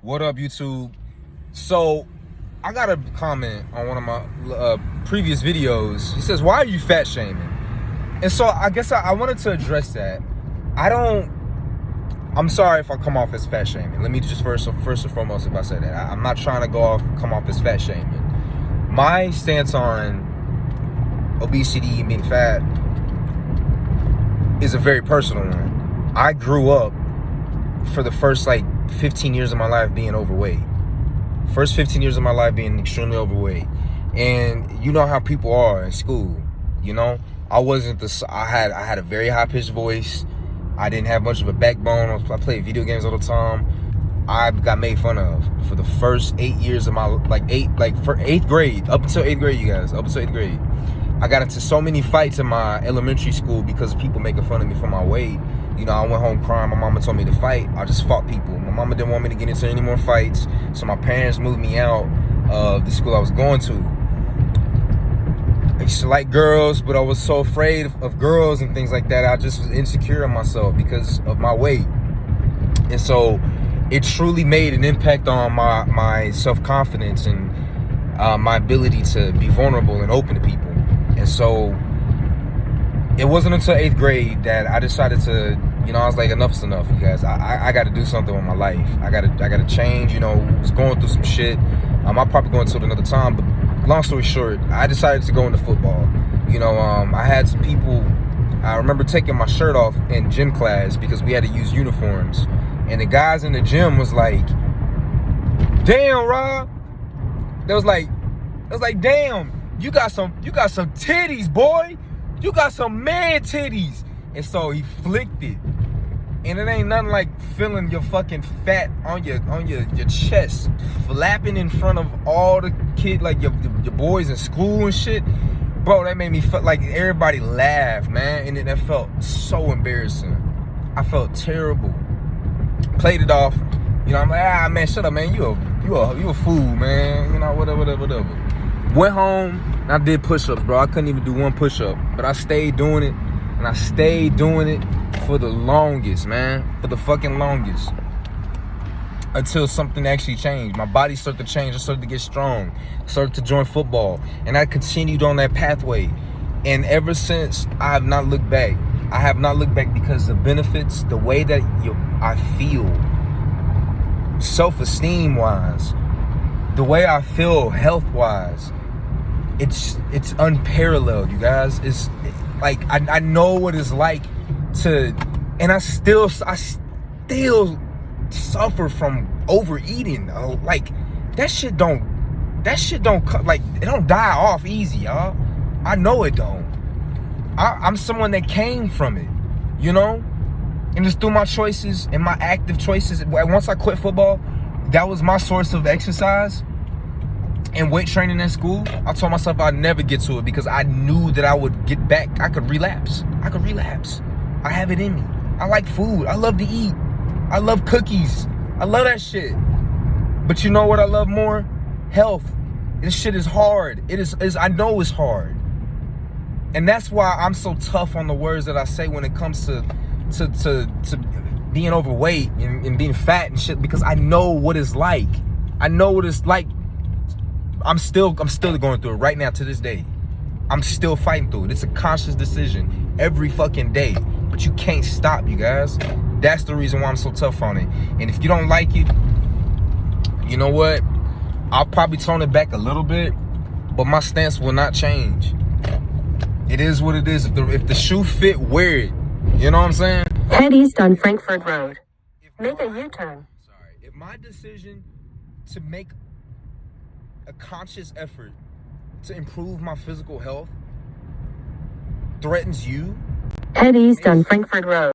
What up, YouTube? So, I got a comment on one of my previous videos. He says, why are you fat shaming? And so, I guess I wanted to address that. I'm sorry if I come off as fat shaming. Let me just first and foremost, if I say that. I'm not trying to come off as fat shaming. My stance on obesity and being fat is a very personal one. I grew up for the first 15 years of my life being overweight. First 15 years of my life being extremely overweight. And you know how people are in school, you know? I had a very high-pitched voice. I didn't have much of a backbone. I played video games all the time. I got made fun of for the first 8 years of my, for 8th grade, up until 8th grade, you guys, up until 8th grade. I got into so many fights in my elementary school because of people making fun of me for my weight. You know, I went home crying. My mama told me to fight. I just fought people. My mama didn't want me to get into any more fights, so my parents moved me out of the school I was going to. I used to like girls, but I was so afraid of girls and things like that. I just was insecure in myself because of my weight. And so it truly made an impact on my self-confidence and my ability to be vulnerable and open to people. And so it wasn't until 8th grade that I decided to, I was like, enough's enough, you guys. I got to do something with my life. I got to change. I was going through some shit. I'll probably go into it another time, but long story short, I decided to go into football. I had some people. I remember taking my shirt off in gym class because we had to use uniforms, and the guys in the gym was like, "Damn, Rob." They was like, "Damn, you got some titties, boy. You got some man titties." And so he flicked it. And it ain't nothing like feeling your fucking fat on your chest, flapping in front of all the kids, like your boys in school and shit. Bro, that made me feel like everybody laughed, man. And that felt so embarrassing. I felt terrible. Played it off. I'm like, man, shut up, man. You a fool, man. Whatever. Went home and I did push-ups, bro. I couldn't even do one push-up, but I stayed doing it, and I stayed doing it for the longest, man. For the fucking longest. Until something actually changed. My body started to change. I started to get strong. I started to join football, and I continued on that pathway. And ever since, I have not looked back. I have not looked back because the benefits, the way that I feel, self-esteem wise, the way I feel health wise, it's unparalleled, you guys. It's like I know what it's like to, and I still suffer from overeating. Like that shit don't it don't die off easy, y'all. I know it don't. I'm someone that came from it, and it's through my choices and my active choices. Once I quit football, that was my source of exercise and weight training in school. I told myself I'd never get to it because I knew that I would get back. I could relapse. I have it in me. I like food. I love to eat. I love cookies. I love that shit. But you know what I love more? Health. This shit is hard. It is I know it's hard. And that's why I'm so tough on the words that I say when it comes to being overweight and being fat and shit, because I know what it's like. I know what it's like. I'm still going through it right now to this day. I'm still fighting through it. It's a conscious decision every fucking day. But you can't stop, you guys. That's the reason why I'm so tough on it. And if you don't like it, you know what? I'll probably tone it back a little bit, but my stance will not change. It is what it is. If the shoe fit, wear it. You know what I'm saying? Head east on Frankfurt Road. Make a U-turn. Sorry. If my decision to make a conscious effort to improve my physical health threatens you, head east on Frankfurt Road.